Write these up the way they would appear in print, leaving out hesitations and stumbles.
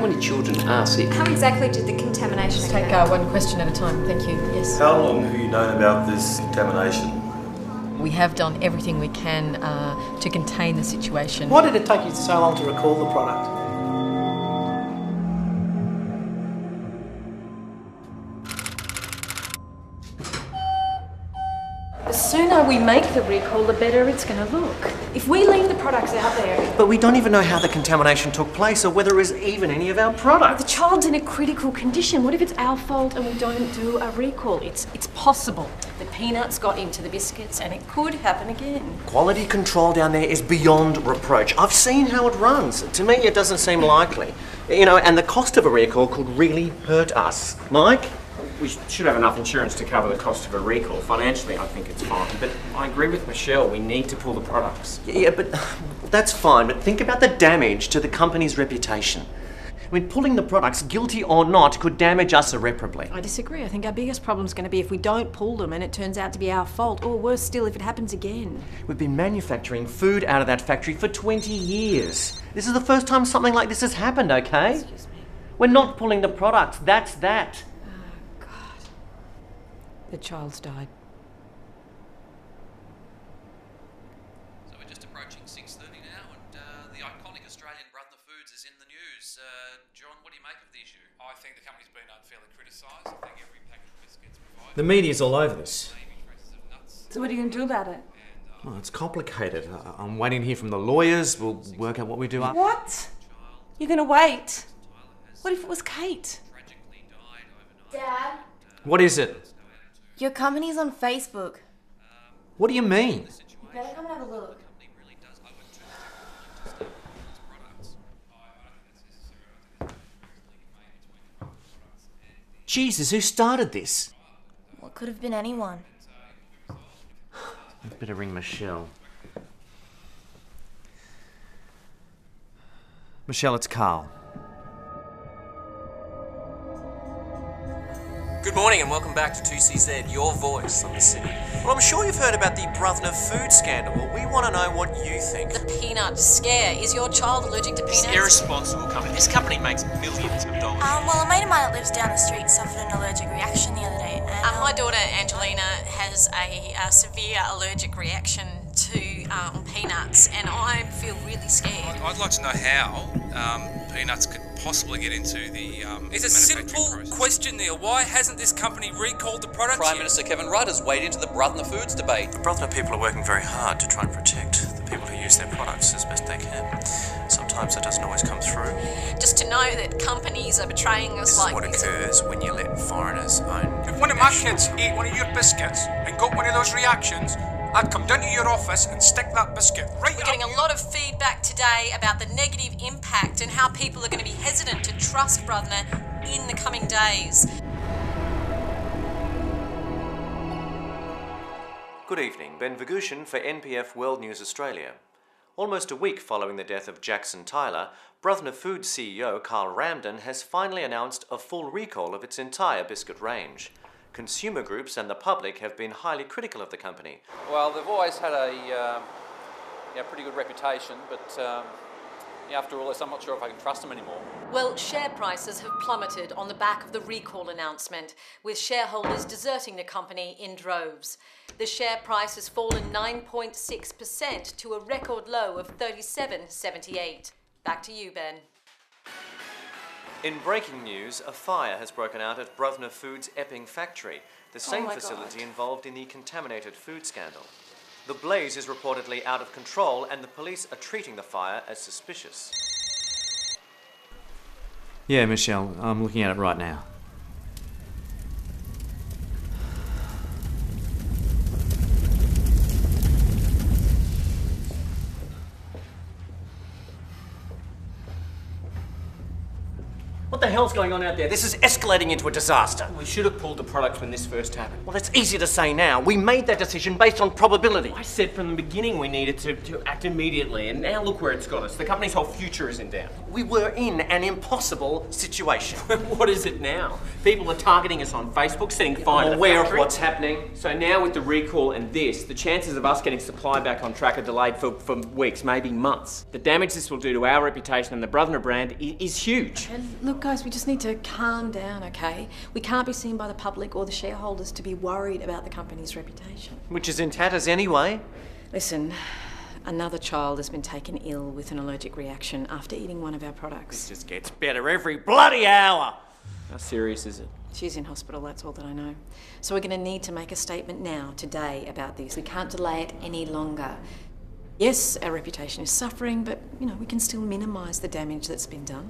many children are sick? How exactly did the contamination occur? Take one question at a time, thank you. Yes. How long have you known about this contamination? We have done everything we can to contain the situation. Why did it take you so long to recall the product? The sooner we make the recall, the better it's going to look. If we leave the products out there... But we don't even know how the contamination took place or whether it was even any of our products. The child's in a critical condition. What if it's our fault and we don't do a recall? It's possible. The peanuts got into the biscuits and it could happen again. Quality control down there is beyond reproach. I've seen how it runs. To me, it doesn't seem likely. You know, and the cost of a recall could really hurt us. Mike? We should have enough insurance to cover the cost of a recall. Financially, I think it's fine. But I agree with Michelle, we need to pull the products. Yeah, but that's fine. But think about the damage to the company's reputation. I mean, pulling the products, guilty or not, could damage us irreparably. I disagree. I think our biggest problem's going to be if we don't pull them and it turns out to be our fault, or worse still, if it happens again. We've been manufacturing food out of that factory for 20 years. This is the first time something like this has happened, okay? Excuse me. We're not pulling the products, that's that. The child's died. So we're just approaching 6:30 now, and the iconic Australian Brother Foods is in the news. John, what do you make of the issue? I think the company's been unfairly criticised. I think every packet of biscuits provided... The media's all over this. So what are you going to do about it? Well, it's complicated. I'm waiting to hear from the lawyers. We'll work out what we do after. What? You're going to wait? What if it was Kate? Dad? What is it? Your company's on Facebook. What do you mean? You better come and have a look. Jesus, who started this? What could have been anyone? I'd better ring Michelle. Michelle, it's Carl. Good morning and welcome back to 2CZ, your voice on the city. Well, I'm sure you've heard about the Brother food scandal. Well, we want to know what you think. The peanut scare. Is your child allergic to peanuts? This irresponsible company. This company makes millions of dollars. Well, a mate of mine that lives down the street suffered an allergic reaction the other day. And, my daughter Angelina has a severe allergic reaction to peanuts, and I feel really scared. I'd like to know how peanuts could possibly get into the It's a simple question, Neil. Why hasn't this company recalled the product Prime yet? Minister Kevin Rudd has weighed into the Brother Foods debate. The Brother people are working very hard to try and protect the people who use their products as best they can. Sometimes it doesn't always come through. Just to know that companies are betraying us This like is what occurs when you let foreigners own. If one of my kids ate one of your biscuits and got one of those reactions, I'd come down to your office and stick that biscuit right We're getting a lot of feedback today about the negative impact and how people are going to be hesitant to trust Brother in the coming days. Good evening, Ben Vagushin for NPF World News Australia. Almost a week following the death of Jackson Tyler, Brother Foods CEO Carl Ramden has finally announced a full recall of its entire biscuit range. Consumer groups and the public have been highly critical of the company. Well, they've always had a pretty good reputation, but after all this, I'm not sure if I can trust them anymore. Well, share prices have plummeted on the back of the recall announcement, with shareholders deserting the company in droves. The share price has fallen 9.6% to a record low of $37.78. Back to you, Ben. In breaking news, a fire has broken out at Brother Foods' Epping factory, the same facility involved in the contaminated food scandal. The blaze is reportedly out of control and the police are treating the fire as suspicious. Yeah, Michelle, I'm looking at it right now. What the hell's going on out there? This is escalating into a disaster. We should have pulled the product when this first happened. Well, it's easy to say now. We made that decision based on probability. I said from the beginning we needed to act immediately, and now look where it's got us. The company's whole future is in doubt. We were in an impossible situation. What is it now? People are targeting us on Facebook, setting fire to the aware factory. of what's happening. So now with the recall and this, the chances of us getting supply back on track are delayed for weeks, maybe months. The damage this will do to our reputation and the Brother brand is huge. And look, guys, we just need to calm down, okay? We can't be seen by the public or the shareholders to be worried about the company's reputation. Which is in tatters anyway. Listen, another child has been taken ill with an allergic reaction after eating one of our products. It just gets better every bloody hour. How serious is it? She's in hospital, that's all that I know. So we're going to need to make a statement now, today, about this. We can't delay it any longer. Yes, our reputation is suffering, but, we can still minimise the damage that's been done.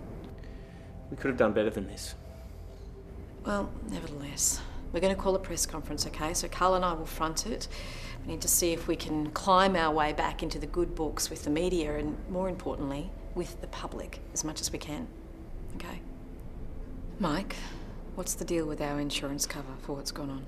We could have done better than this. Well, nevertheless, we're going to call a press conference, okay? So Carl and I will front it. We need to see if we can climb our way back into the good books with the media and, more importantly, with the public as much as we can, okay? Mike, what's the deal with our insurance cover for what's gone on?